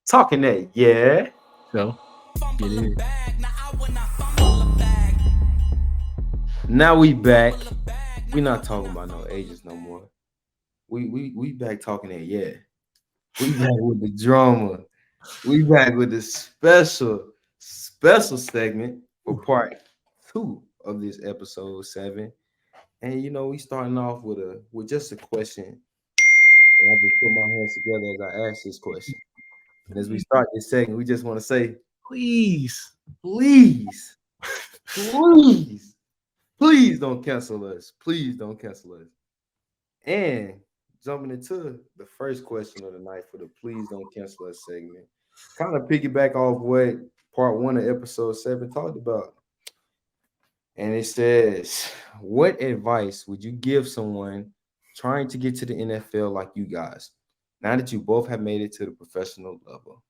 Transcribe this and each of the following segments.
Talking that, yeah. So get it. Now we back. We not talking about no ages no more. We back talking that, yeah. We back with the drama. We back with the special segment for part two of this episode 7. And we starting off with just a question. And I just put my hands together as I ask this question. And as we start this segment, we just want to say, Please. please, please, please don't cancel us. Please don't cancel us. And jumping into the first question of the night for the Please Don't Cancel Us segment, kind of piggyback off what part one of episode 7 talked about. And it says, what advice would you give someone trying to get to the NFL like you guys, now that you both have made it to the professional level?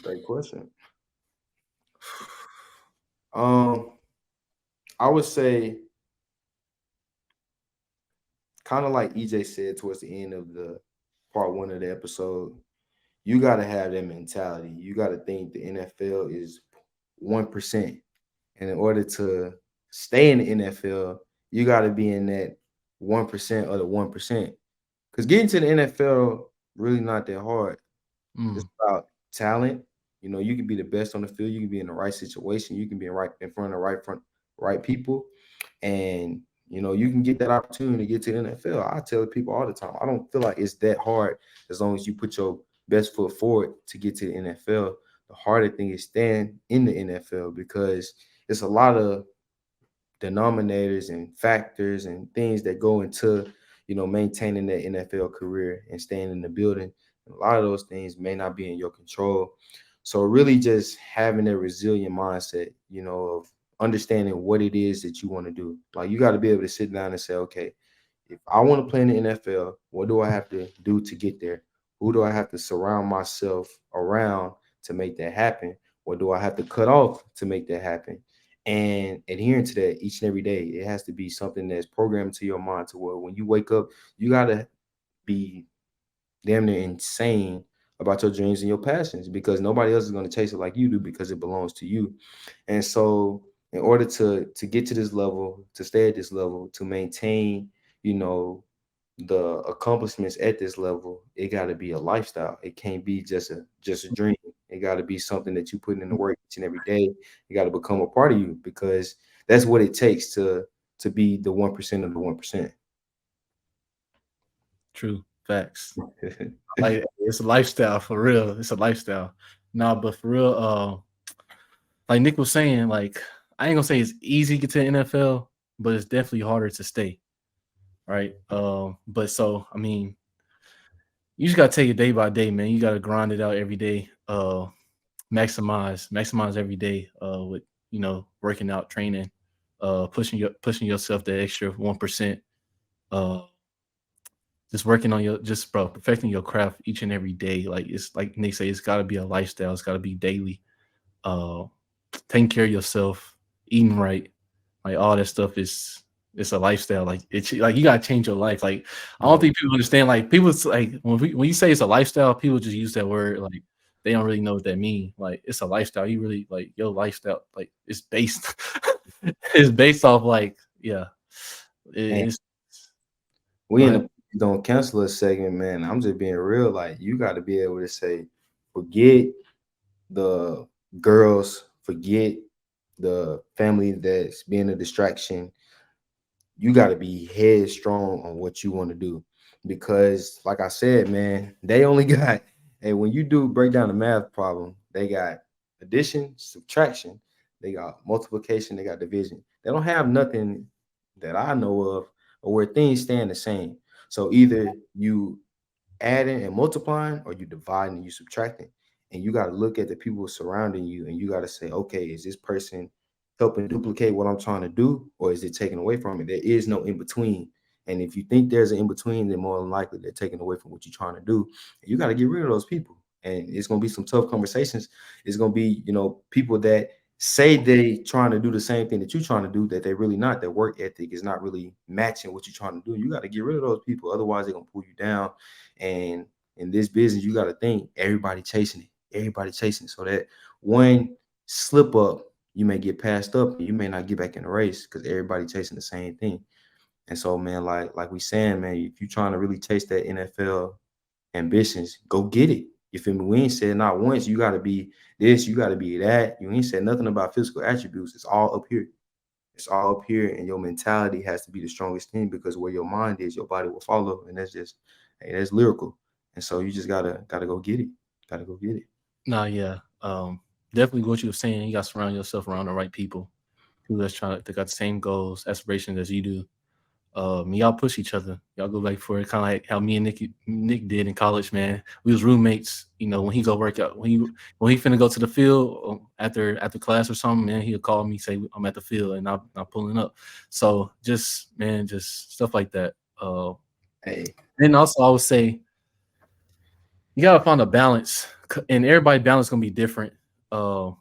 Great question. Um, I would say, kind of like EJ said towards the end of the part one of the episode, you got to have that mentality. You got to think the NFL is 1%. And in order to stay in the NFL, you got to be in that 1% of the 1%. Because getting to the NFL really not that hard. It's Mm, about talent. You can be the best on the field. You can be in the right situation. You can be right in front of the right people, and you can get that opportunity to get to the NFL. I tell people all the time, I don't feel like it's that hard as long as you put your best foot forward to get to the NFL. The harder thing is staying in the NFL because it's a lot of denominators and factors and things that go into maintaining that NFL career and staying in the building. A lot of those things may not be in your control. So really just having a resilient mindset, of understanding what it is that you want to do. Like you got to be able to sit down and say, okay, if I want to play in the NFL, what do I have to do to get there? Who do I have to surround myself around to make that happen? What do I have to cut off to make that happen? And adhering to that each and every day, it has to be something that's programmed to your mind to where when you wake up, you got to be damn near insane about your dreams and your passions because nobody else is going to chase it like you do because it belongs to you. And so in order to get to this level, to stay at this level, to maintain, you know, the accomplishments at this level, it got to be a lifestyle. It can't be just a dream. It got to be something that you put in the work each and every day. It got to become a part of you because that's what it takes to be the 1% of the 1%. true. Facts. Like it's a lifestyle for real. It's a lifestyle. Nah, but for real, like Nick was saying, like I ain't gonna say it's easy to get to the NFL, but it's definitely harder to stay. Right. But so I mean, you just gotta take it day by day, man. You gotta grind it out every day. Maximize every day. With working out, training, pushing yourself that extra 1%. Uh, just working on just bro, perfecting your craft each and every day. Like it's like Nick say, it's got to be a lifestyle. It's got to be daily. Uh, Taking care of yourself, eating right, like all that stuff is it's a lifestyle. Like it's like you gotta change your life. Like I don't Yeah. think people understand. Like people like when you say it's a lifestyle, people just use that word like they don't really know what that means. Like it's a lifestyle. You really like your lifestyle. Like it's based. It's based off like yeah. And It's we go in ahead. the don't cancel us segment, man. I'm just being real. Like you got to be able to say, forget the girls, forget the family that's being a distraction. You got to be headstrong on what you want to do because like I said, man, they only got, and when you do break down the math problem, they got addition, subtraction, they got multiplication, they got division. They don't have nothing that I know of or where things stand the same. So either you adding and multiplying or you dividing and you subtracting. And you got to look at the people surrounding you and you got to say, okay, is this person helping duplicate what I'm trying to do or is it taken away from me? There is no in between. And if you think there's an in between, then more than likely they're taking away from what you're trying to do. And you got to get rid of those people. And it's going to be some tough conversations. It's going to be, people that say they trying to do the same thing that you're trying to do that they really not. Their work ethic is not really matching what you're trying to do. You got to get rid of those people. Otherwise, they're going to pull you down and in this business, you got to think everybody chasing it, everybody chasing it. So that one slip up, you may get passed up and you may not get back in the race because everybody chasing the same thing. And so, man, like we saying, man, if you trying to really chase that NFL ambitions, go get it. You feel me? We ain't said not once you got to be this, you got to be that. You ain't said nothing about physical attributes. It's all up here. It's all up here, and your mentality has to be the strongest thing because where your mind is, your body will follow, and that's just, hey, that's lyrical. And so you just gotta go get it. Gotta go get it. Nah, yeah. Definitely what you were saying. You got to surround yourself around the right people who that's trying to got the same goals, aspirations as you do. Y'all push each other. Y'all go back for it, kind of like how me and Nick did in college. Man, we was roommates. You know, when he go work out, when he finna go to the field after class or something, man, he'll call me, say I'm at the field and I'm pulling up. So just man, just stuff like that. Hey, And also I would say you gotta find a balance, and everybody balance gonna be different. Uh,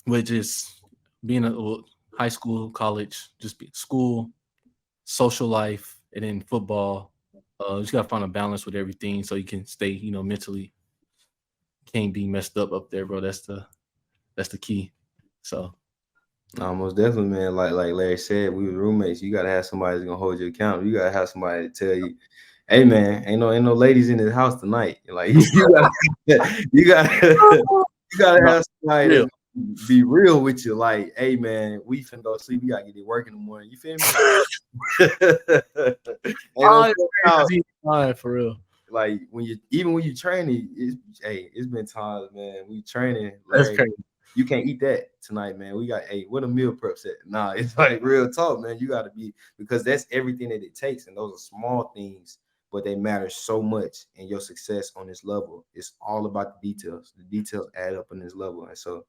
which is being high school, college, just be school, social life, and then football. You just gotta find a balance with everything so you can stay, mentally can't be messed up there, bro. That's the key. So no, most definitely, man. Like Larry said, we were roommates. You gotta have somebody that's gonna hold you accountable. You gotta have somebody to tell you, hey man, ain't no ladies in this house tonight. Like you gotta you gotta you gotta no, have somebody real. that's be real with you. Like, hey man, we finna go sleep. We gotta get to work in the morning. You feel me? Like ain't no Oh, out. crazy. For real. Like even when you training, it's been times, man. We training, That's Larry. crazy. You can't eat that tonight, man. We got what a meal prep set. Nah, it's like real talk, man. You got to be because that's everything that it takes, and those are small things, but they matter so much in your success on this level. It's all about the details. The details add up on this level, and so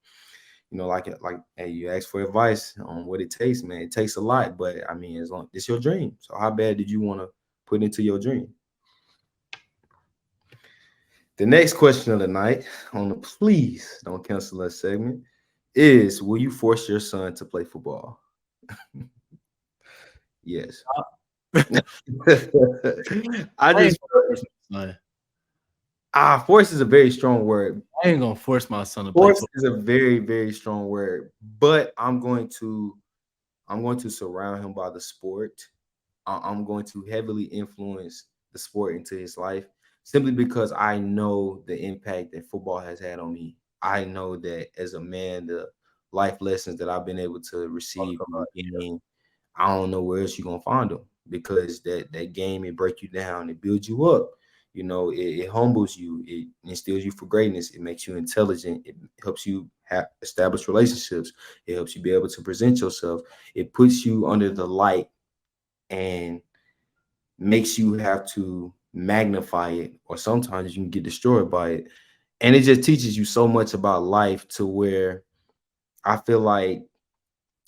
hey, you ask for advice on what it takes, man. It takes a lot, but I mean, as long it's your dream. So how bad did you want to put into your dream? The next question of the night on the please don't cancel us segment is: will you force your son to play football? Yes. I I ain't just gonna force my son. force is a very strong word. I ain't gonna force my son to play Force football. is a very, very strong word, but I'm going to surround him by the sport. I'm going to heavily influence the sport into his life simply because I know the impact that football has had on me. I know that as a man, the life lessons that I've been able to receive from the game, I don't know where else you're gonna find them because that game it breaks you down, it builds you up. It humbles you, it instills you for greatness, it makes you intelligent, it helps you have establish relationships, it helps you be able to present yourself, it puts you under the light and makes you have to magnify it, or sometimes you can get destroyed by it. And it just teaches you so much about life to where I feel like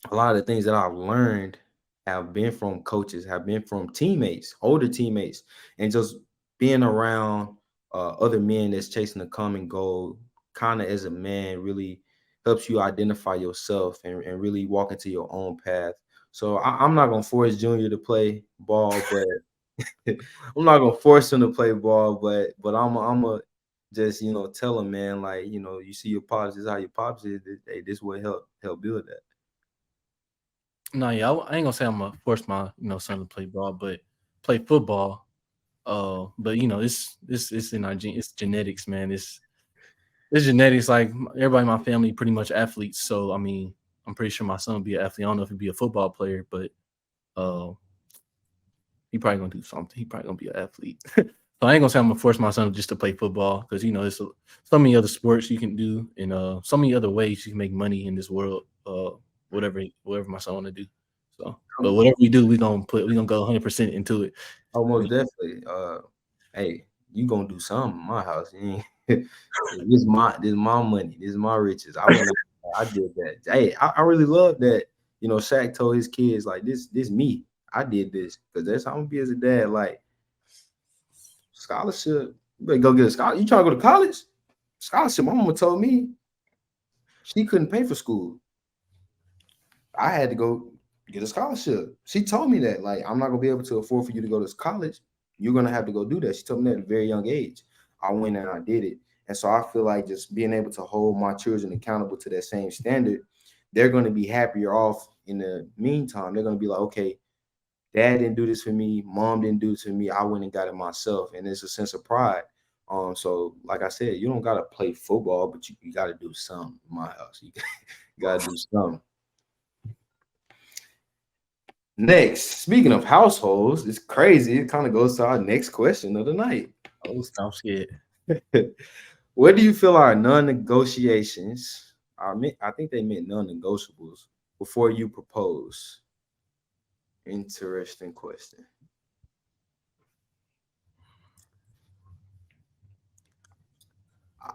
a lot of the things that I've learned have been from coaches, have been from teammates, older teammates, and just being around other men that's chasing a common goal, kind of as a man, really helps you identify yourself and really walk into your own path. So I'm not gonna force Junior to play ball, but I'm not gonna force him to play ball, but I'm a just tell him, man, like you see your pops, this is how your pops is. Hey, this will help build that. No, yeah, I ain't gonna say I'm gonna force my son to play ball, but play football. But it's in our it's genetics, man. It's genetics. Like everybody in my family, pretty much athletes. So I mean, I'm pretty sure my son will be an athlete. I don't know if he'd be a football player, but uh, he probably gonna do something. He probably gonna be an athlete. So I ain't gonna say I'm gonna force my son just to play football because there's so many other sports you can do and so many other ways you can make money in this world. Whatever my son want to do. So, but whatever we do, we gonna go 100% into it. Almost definitely. Hey, you gonna do something in my house? This my money. This is my riches. I did that. Hey, I really love that. Shaq told his kids like this me. I did this because that's how I'm gonna be as a dad. Like scholarship, you better go get a scholarship. You trying to go to college? Scholarship. My mama told me she couldn't pay for school. I had to go get a scholarship. She told me that, like, I'm not gonna be able to afford for you to go to college. You're gonna have to go do that. She told me that at a very young age. I went and I did it. And so I feel like just being able to hold my children accountable to that same standard, they're going to be happier off in the meantime. They're going to be like, okay, dad didn't do this for me, mom didn't do this for me. I went and got it myself. And it's a sense of pride. So like I said, you don't gotta play football, but you gotta do something in my house. You gotta do something. Next, speaking of households, it's crazy. It kind of goes to our next question of the night. Oh, stop shit. What do you feel are non-negotiations? I think they meant non-negotiables before you propose. Interesting question.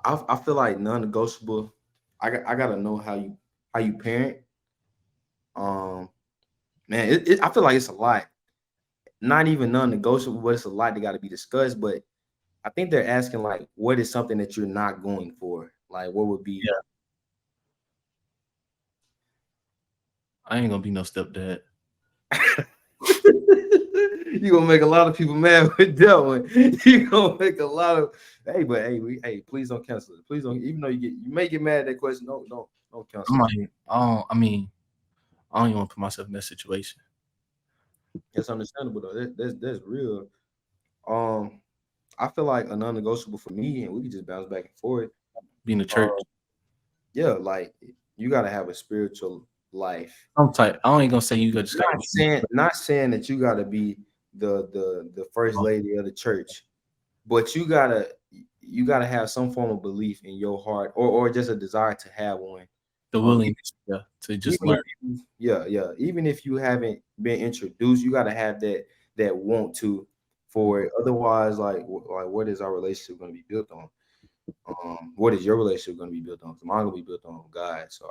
I feel like non-negotiable. I gotta know how you parent. Um, man, I feel like it's a lot. Not even non-negotiable, but it's a lot that got to be discussed. But I think they're asking like, what is something that you're not going for? Like, what would be? Yeah, I ain't gonna be no stepdad. You gonna make a lot of people mad with that one. You gonna make a lot of please don't cancel it. Please don't. Even though you may get mad at that question, don't I'm cancel it. like, I mean, I don't even want to put myself in that situation. It's understandable though. That's real. Um, I feel like a non-negotiable for me, and we can just bounce back and forth. Being a Uh, church, yeah, like you gotta have a spiritual life. I'm type. I ain't gonna say you just gotta be. Not saying that you gotta be the first lady of the church, but you gotta have some form of belief in your heart, or just a desire to have one. The Um, willingness, yeah, to just even if learn. yeah, even if you haven't been introduced, you gotta have that want to for it. Otherwise, like what is our relationship gonna be built on? What is your relationship going to be built on? 'Cause mine going to be built on God. So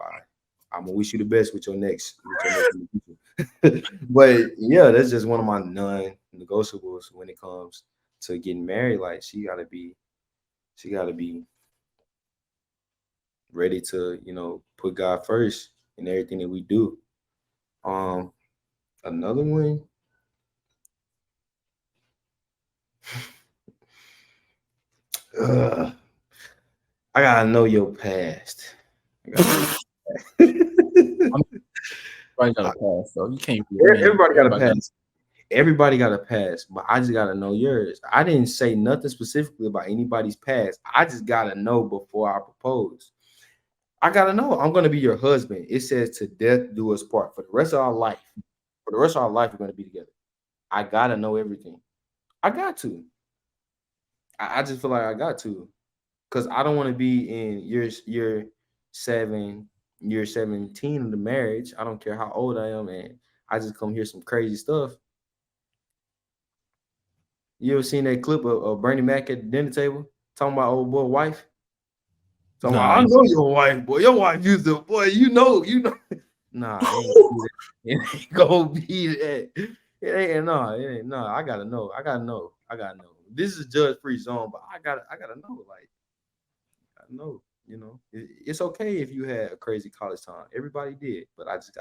I'm gonna wish you the best with your next relationship. But yeah, that's just one of my non-negotiables when it comes to getting married. Like she gotta be ready to, put God first in everything that we do. Um, Another one, uh, I gotta know your past. I gotta know. I'm probably got a pass, so you can't be. I mean, Everybody got a everybody got. past. Everybody got a past, but I just gotta know yours. I didn't say nothing specifically about anybody's past. I just gotta know before I propose. I gotta know I'm gonna be your husband. It says to death do us part for the rest of our life. For the rest of our life, we're gonna be together. I gotta know everything. I got to. I just feel like I got to, because I don't want to be in seven, year 17 of the marriage. I don't care how old I am, and I just come hear some crazy stuff. You ever seen that clip of Bernie Mac at the dinner table talking about old boy wife? So Nah, I know your wife, boy. Your wife used to, boy. You know. Nah, it ain't gonna be that. It ain't no, it ain't no. I gotta know. I gotta know. I gotta know. This is judge free zone, but I gotta know. Like I know, it's okay if you had a crazy college time. Everybody did, but I just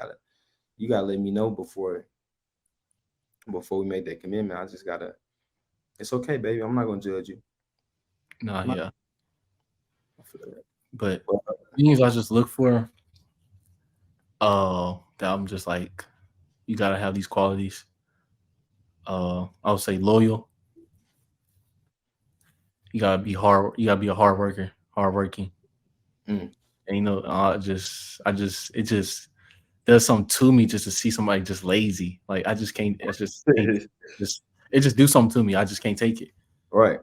you gotta let me know before we make that commitment. I just gotta. It's okay, baby. I'm not gonna judge you. nah, I'm not, yeah. But things I just look for, that I'm just like, you gotta have these qualities. I would say loyal. You gotta be hard. You gotta be a hard worker, hardworking. mm. And it just does something to me just to see somebody just lazy. Like I just can't. It's just can't. Just it just do something to me. I just can't take it. Right.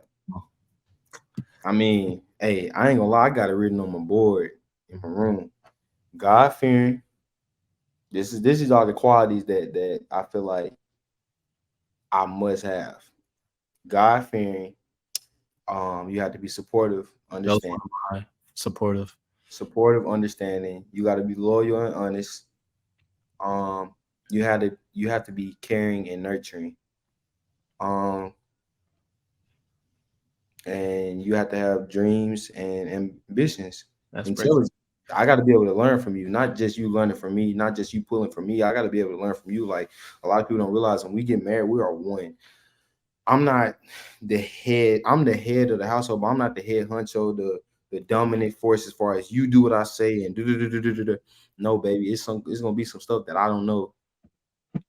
I mean, hey, I ain't gonna lie. I got it written on my board in my room. God fearing. This is all the qualities that I feel like I must have. God fearing. You have to be supportive, That was understand, one of my supportive. supportive, understanding. You got to be loyal and honest. Um, you have to be caring and nurturing. Um, and you have to have dreams and ambitions, That's breakfast. intelligence. I got to be able to learn from you, not just you learning from me, not just you pulling from me. I got to be able to learn from you. Like a lot of people don't realize when we get married, we are one. I'm not the head. I'm the head of the household, but I'm not the head honcho, the dominant force as far as you do what I say and do do do do do do. Do. No, baby, it's gonna be some stuff that I don't know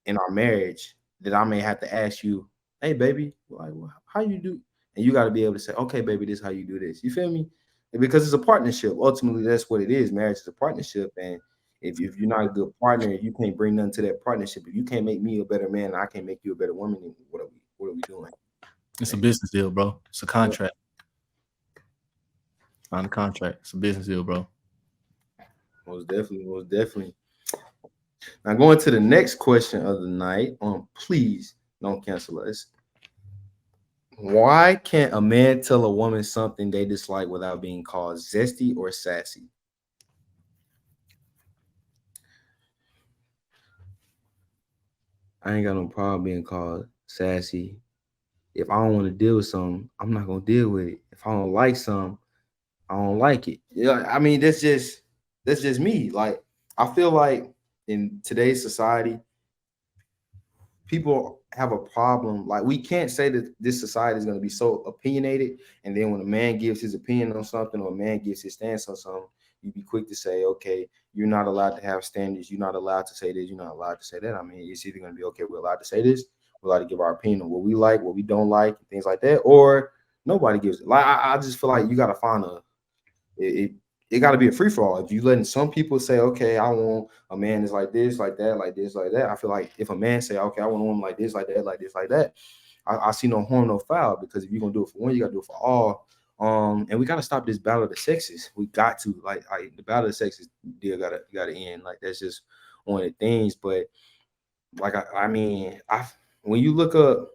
in our marriage that I may have to ask you, hey baby, like how you do? And you got to be able to say, okay, baby, this is how you do this. You feel me? And because it's a partnership. Ultimately, that's what it is. Marriage is a partnership. And if you're not a good partner, you can't bring nothing to that partnership. If you can't make me a better man, I can't make you a better woman, then what are we doing? It's a And business deal, bro. It's a yeah, contract. On a contract. It's a business deal, bro. most definitely, most definitely. Now going to the next question of the night. Please don't cancel us. Why can't a man tell a woman something they dislike without being called zesty or sassy? I ain't got no problem being called sassy. If I don't want to deal with something, I'm not gonna deal with it. If I don't like something, I don't like it. Yeah, I mean that's just me. Like I feel like in today's society, people have a problem. Like we can't say that this society is going to be so opinionated, and then when a man gives his opinion on something or a man gives his stance on something, you be quick to say, okay, you're not allowed to have standards. You're not allowed to say this. You're not allowed to say that. I mean, it's either going to be okay. We're allowed to say this. We're allowed to give our opinion on what we like, what we don't like, and things like that, or nobody gives it. Like I just feel like you got to find it, it got to be a free for all. If you letting some people say, okay, I want a man that's like this, like that, like this, like that. I feel like if a man say, okay, I want a woman like this, like that, like this, like that, I see no harm, no foul. Because if you're gonna do it for one, you gotta do it for all. And we gotta stop this battle of the sexes. We got to like the battle of the sexes deal gotta end. Like that's just one of the things. But like I mean, I when you look up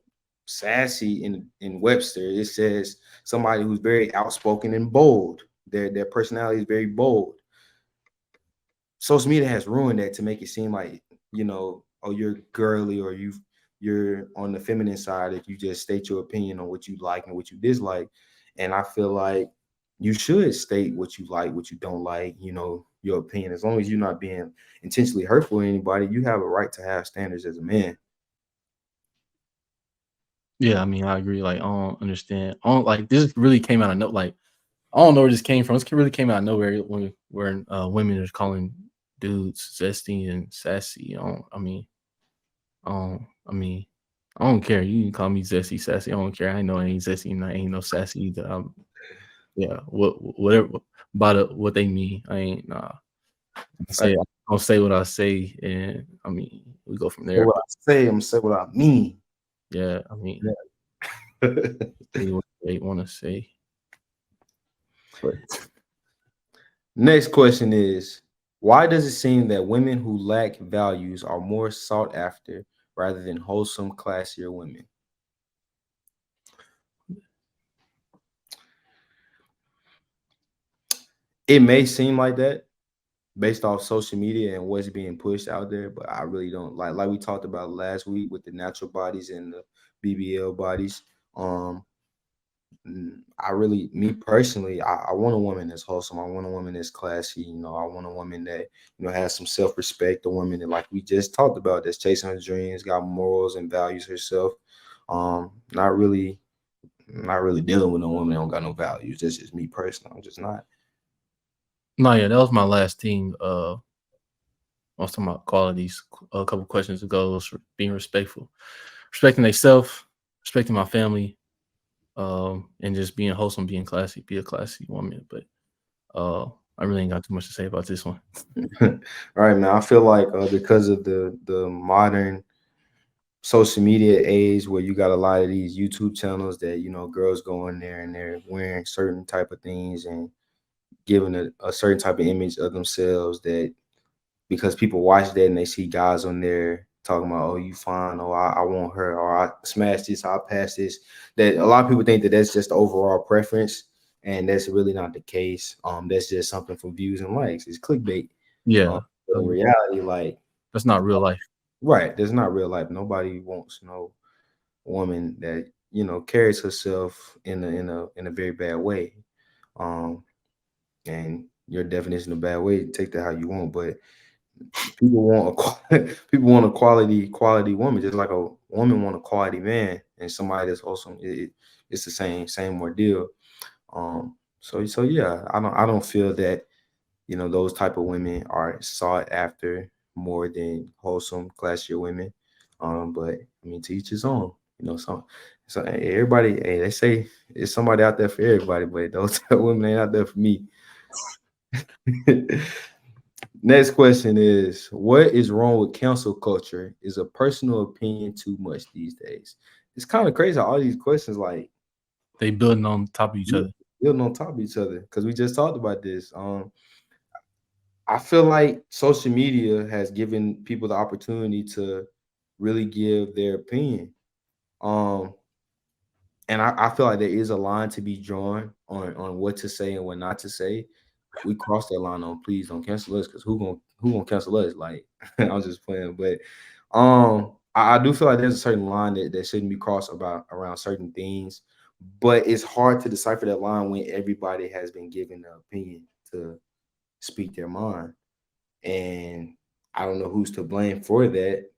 sassy in Webster, it says somebody who's very outspoken and bold. Their personality is very bold. Social media has ruined that to make it seem like oh, you're girly or you're on the feminine side if you just state your opinion on what you like and what you dislike. And I feel like you should state what you like, what you don't like, your opinion. As long as you're not being intentionally hurtful to anybody, you have a right to have standards as a man. Yeah, I mean, I agree. Like, I don't understand. I don't like this really came out of no like I don't know where this came from. This really came out of nowhere when where women are calling dudes zesty and sassy. I mean, I don't care. You can call me zesty, sassy. I don't care. I know I ain't zesty and I ain't no sassy either. Yeah, whatever about it, what they mean. I ain't nah. Right. I'll say what I say, and I mean we go from So there. what But I say, I'm gonna say what I mean. yeah, I mean, say what they want to say, but Next question is, why does it seem that women who lack values are more sought after rather than wholesome, classier women? It may seem like that based off social media and what's being pushed out there, but I really don't like we talked about last week with the natural bodies and the BBL bodies. Um, I really, me personally, I want a woman that's wholesome. I want a woman that's classy. I want a woman that has some self respect. A woman that, like we just talked about, that's chasing her dreams, got morals and values herself. Not really, not really dealing with a woman that don't got no values. That's just me personally. I'm just not. no, yeah, that was my last thing. I was talking about qualities a couple questions ago. Was being respectful, respecting myself, respecting my family, and just being wholesome, being classy, be a classy woman. But uh, I really ain't got too much to say about this one. All right, man. I feel like because of the modern social media age where you got a lot of these YouTube channels that girls go in there and they're wearing certain type of things and giving a certain type of image of themselves, that because people watch that and they see guys on there talking about, oh, you fine, oh, I want her, or I smash this, I'll pass this, that a lot of people think that that's just the overall preference, and that's really not the case. That's just something for views and likes. It's clickbait. Yeah, But in reality, like, that's not real life. right, there's not real life. Nobody wants no woman that carries herself in a very bad way. Um, and your definition of bad way, take that how you want, but people want a people want a quality woman, just like a woman want a quality man. and somebody that's wholesome, it's the same ordeal. So yeah, I don't feel that those type of women are sought after more than wholesome, classier women. But I mean, to each his own. So everybody, hey, they say it's somebody out there for everybody, but those type of women ain't out there for me. Next question is, what is wrong with cancel culture? Is a personal opinion too much these days? It's kind of crazy how all these questions like They building on top of each other. building on top of each other because we just talked about this. I feel like social media has given people the opportunity to really give their opinion. Um, and I feel like there is a line to be drawn on what to say and what not to say. We cross that line on please don't cancel us because who gonna cancel us? Like I'm just playing, but I do feel like there's a certain line that shouldn't be crossed about around certain things, but it's hard to decipher that line when everybody has been given an opinion to speak their mind, and I don't know who's to blame for that.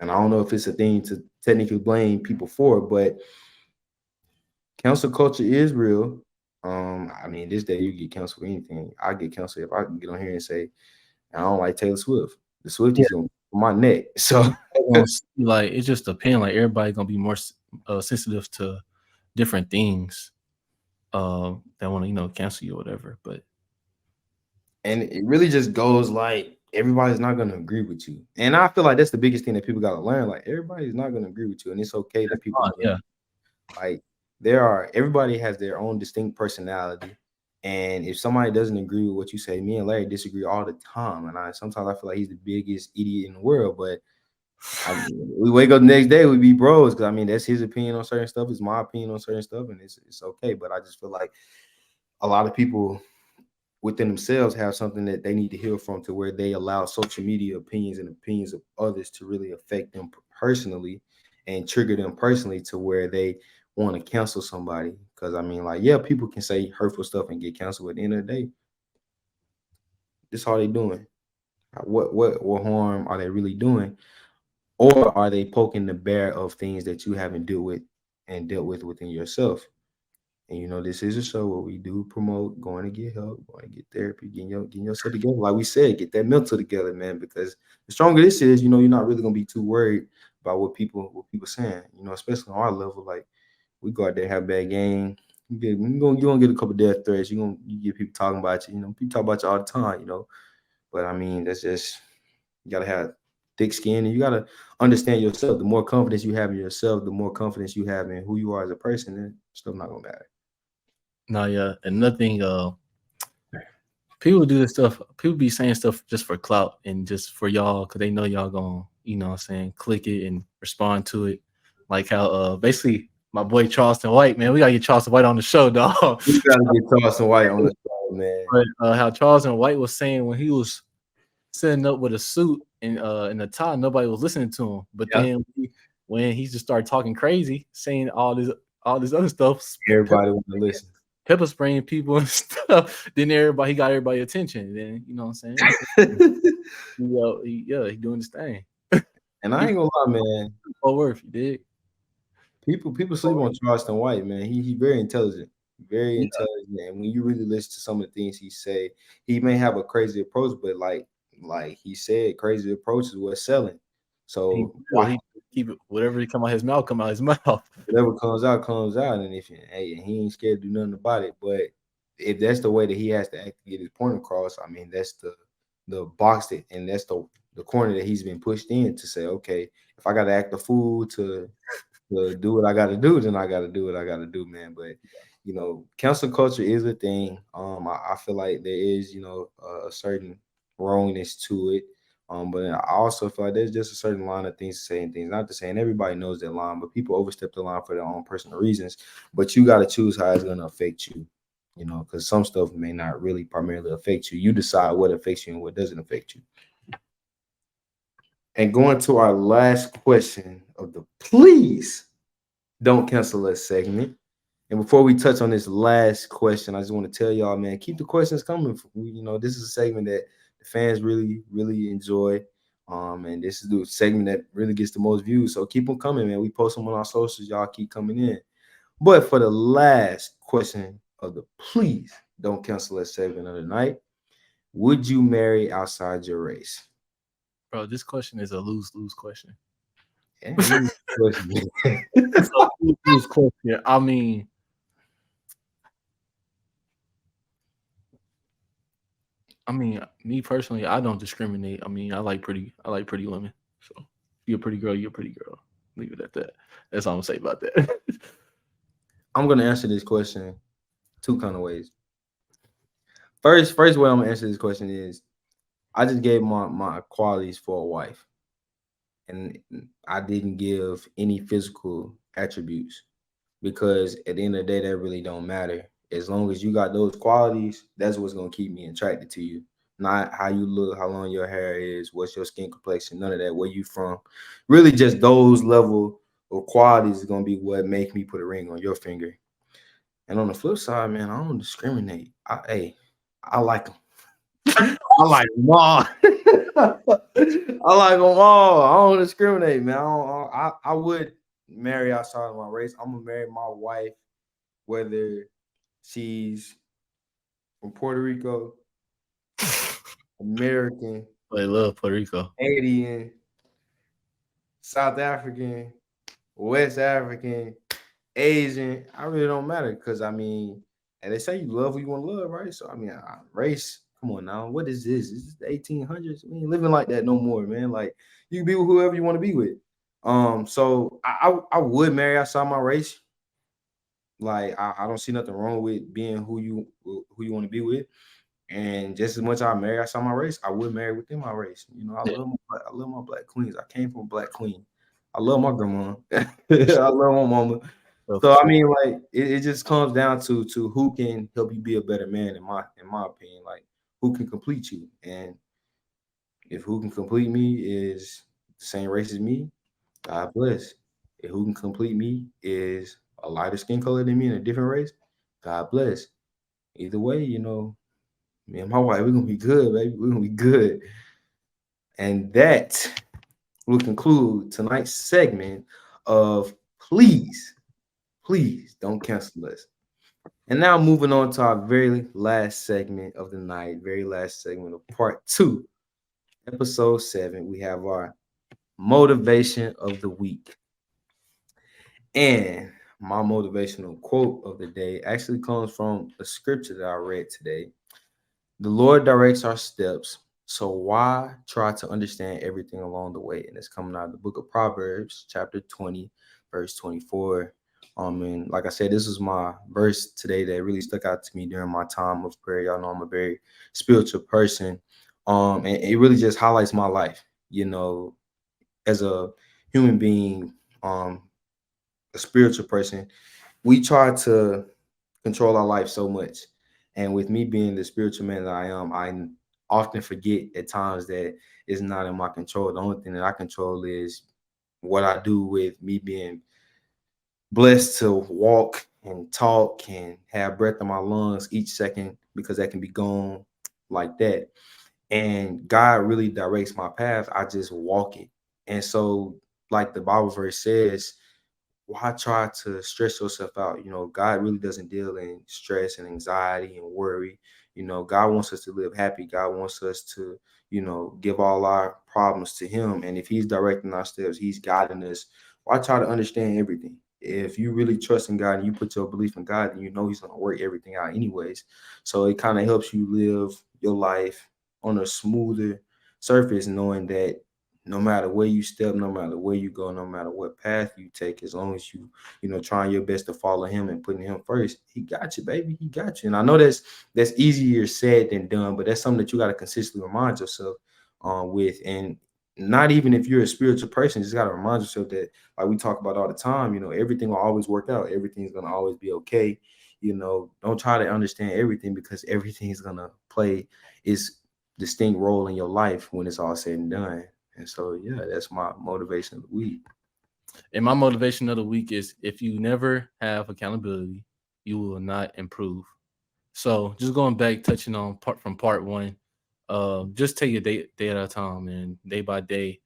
And I don't know if it's a thing to technically blame people for, but cancel culture is real. I mean, this day you get canceled for anything. I get canceled if I can get on here and say I don't like Taylor Swift. The Yeah, Swifties gonna on my neck. So like it just depends. Like everybody gonna be more sensitive to different things. That want to cancel you or whatever. But and it really just goes like everybody's not gonna agree with you. And I feel like that's the biggest thing that people gotta learn. Like everybody's not gonna agree with you, and it's okay that that's people fine. don't. Yeah, Like everybody has their own distinct personality. And if somebody doesn't agree with what you say, me and Larry disagree all the time. And I sometimes I feel like he's the biggest idiot in the world. But we wake up the next day, we be bros. Cause I mean that's his opinion on certain stuff, it's my opinion on certain stuff, and it's okay. But I just feel like a lot of people within themselves have something that they need to heal from to where they allow social media opinions and opinions of others to really affect them personally and trigger them personally to where they want to cancel somebody. Because I mean, like, yeah, people can say hurtful stuff and get canceled, but at the end of the day, this all they doing. What harm are they really doing? Or are they poking the bear of things that you haven't dealt with within yourself? And this is a show where we do promote going to get help, going to get therapy, getting yourself together. Like we said, get that mental together, man. Because the stronger this is, you're not really gonna be too worried about what people saying. Especially on our level, like we go out there have a bad game. You're gonna get a couple death threats. You get people talking about you. People talk about you all the time. But I mean, that's just you gotta have thick skin and you gotta understand yourself. The more confidence you have in yourself, the more confidence you have in who you are as a person, then stuff not gonna matter. no, yeah, and nothing. People do this stuff. People be saying stuff just for clout and just for y'all because they know y'all gonna, what I'm saying, click it and respond to it. Like how basically my boy Charleston White, man, we gotta get Charleston White on the show, dog. We gotta get Carson White on the show, man. But how Charleston White was saying when he was setting up with a suit and a tie, nobody was listening to him. But Yeah. then when he just started talking crazy, saying all this other stuff, Everybody want to listen. pepper spraying people and stuff. Then he got everybody attention. Then you know what I'm saying? He doing his thing. And I He ain't gonna lie, man. Fort Worth, you dig? People sleep on Charleston White, man. He very intelligent, very Yeah, intelligent. And when you really listen to some of the things he say, he may have a crazy approach, but like he said, crazy approach is what's selling. he So real. why He keep it whatever he come out his mouth. whatever comes out, and if hey, he ain't scared to do nothing about it. But if that's the way that he has to act to get his point across, I mean, that's the box that, and that's the corner that he's been pushed in to say, okay, if I got to act a fool to do what I got to do, then I got to do what I got to do, man. But cancel culture is a thing. I feel like there is a certain wrongness to it. But I also feel like there's just a certain line of things to say and things not to say, and everybody knows that line, but people overstep the line for their own personal reasons. But you got to choose how it's going to affect you, because some stuff may not really primarily affect you. You decide what affects you and what doesn't affect you. And going to our last question of the please don't cancel us segment. And before we touch on this last question, I just want to tell y'all, man, keep the questions coming. This is a segment that the fans really, really enjoy. And this is the segment that really gets the most views. So keep them coming, man. We post them on our socials. Y'all keep coming in. But for the last question of the please don't cancel at 7 of the night, would you marry outside your race? Bro, this question is a lose-lose question. Yeah, lose question. It's a lose-lose question. I mean, me personally, I don't discriminate. I mean, I like pretty women. So if you're a pretty girl, you're a pretty girl. Leave it at that. That's all I'm gonna say about that. I'm gonna answer this question two kind of ways. First way I'm gonna answer this question is I just gave my qualities for a wife, and I didn't give any physical attributes because at the end of the day, that really don't matter. As long as you got those qualities, that's what's gonna keep me attracted to you. Not how you look, how long your hair is, what's your skin complexion, none of that. Where you from? Really, just those level of qualities is gonna be what make me put a ring on your finger. And on the flip side, man, I don't discriminate. I like them. I like them all. I like them all. I don't discriminate, man. I would marry outside of my race. I'm gonna marry my wife, whether she's from Puerto Rico, American, I love Puerto Rico. Canadian, South African, West African, Asian. I really don't matter because I mean, and they say you love who you want to love, right? So I mean, race. Come on now, what is this? Is this the 1800s? We ain't living like that no more, man. Like you can be with whoever you want to be with. So I would marry outside my race. Like I don't see nothing wrong with being who you want to be with. And just as much I marry outside my race, I would marry within my race. You know, Yeah, I love my black queens. I came from a black queen. I love my grandma. I love my mama. bro, for So I sure. mean, like it just comes down to who can help you be a better man in my opinion. Like who can complete you. And if who can complete me is the same race as me, God bless. If who can complete me is a lighter skin color than me in a different race, God bless. Either way, me and my wife, we're gonna be good, baby. We're gonna be good. And that will conclude tonight's segment of please don't cancel us. And now moving on to our very last segment of the night, very last segment of part two, episode 7. We have our motivation of the week. And my motivational quote of the day actually comes from a scripture that I read today. The Lord directs our steps, so why try to understand everything along the way? And it's coming out of the book of Proverbs, chapter 20, verse 24. And like I said, this is my verse today that really stuck out to me during my time of prayer. Y'all know I'm a very spiritual person. And it really just highlights my life, as a human being, a spiritual person. We try to control our life so much. And with me being the spiritual man that I am, I often forget at times that it's not in my control. The only thing that I control is what I do with me being blessed to walk and talk and have breath in my lungs each second because that can be gone like that. And God really directs my path. I just walk it. And so, like the Bible verse says, why try to stress yourself out? God really doesn't deal in stress and anxiety and worry. God wants us to live happy. God wants us to, give all our problems to Him. And if He's directing our steps, He's guiding us. Why try to understand everything? If you really trust in God and you put your belief in God, then you know He's going to work everything out, anyways. So it kind of helps you live your life on a smoother surface, knowing that no matter where you step, no matter where you go, no matter what path you take, as long as you trying your best to follow Him and putting Him first, He got you, baby. He got you. And I know that's easier said than done, but that's something that you got to consistently remind yourself with. And not even if you're a spiritual person, you just got to remind yourself that, like we talk about all the time, everything will always work out. Everything's gonna always be okay. Don't try to understand everything because everything is gonna play its distinct role in your life when it's all said and done. And so, yeah, that's my motivation of the week. And my motivation of the week is if you never have accountability, you will not improve. So just going back, touching on part one, just take it day at a time, and day by day.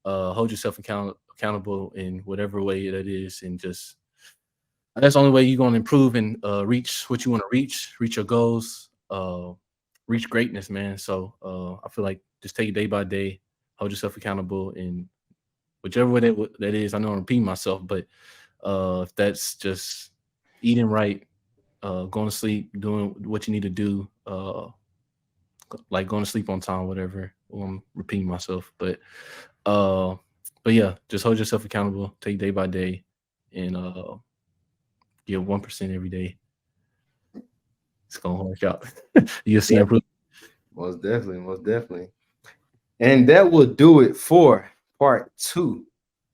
Hold yourself accountable in whatever way that is, and just that's the only way you're gonna improve and reach what you want to reach your goals, reach greatness, man. So I feel like just take it day by day, hold yourself accountable, and whichever way that is. I know I'm repeating myself, but if that's just eating right, going to sleep, doing what you need to do, like going to sleep on time, whatever. Well, I'm repeating myself, uh, but yeah, just hold yourself accountable, take day by day, and give 1% every day. It's gonna work out. You'll see Yeah, improvement. most definitely, most definitely. And that will do it for part two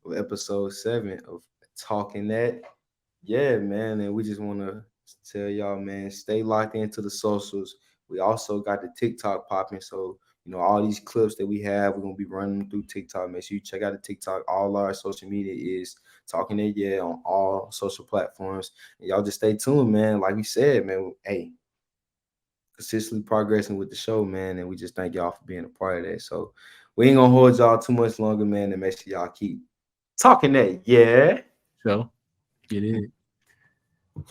of episode 7 of Talking That. Yeah, man. And we just want to tell y'all, man, stay locked into the socials. We also got the TikTok popping. So, all these clips that we have, we're going to be running them through TikTok. Make sure you check out the TikTok. All our social media is Talking That Yeah on all social platforms. And y'all just stay tuned, man. Like we said, man, hey, consistently progressing with the show, man. And we just thank y'all for being a part of that. So we ain't gonna hold y'all too much longer, man. And make sure y'all keep talking that, yeah. So get in it.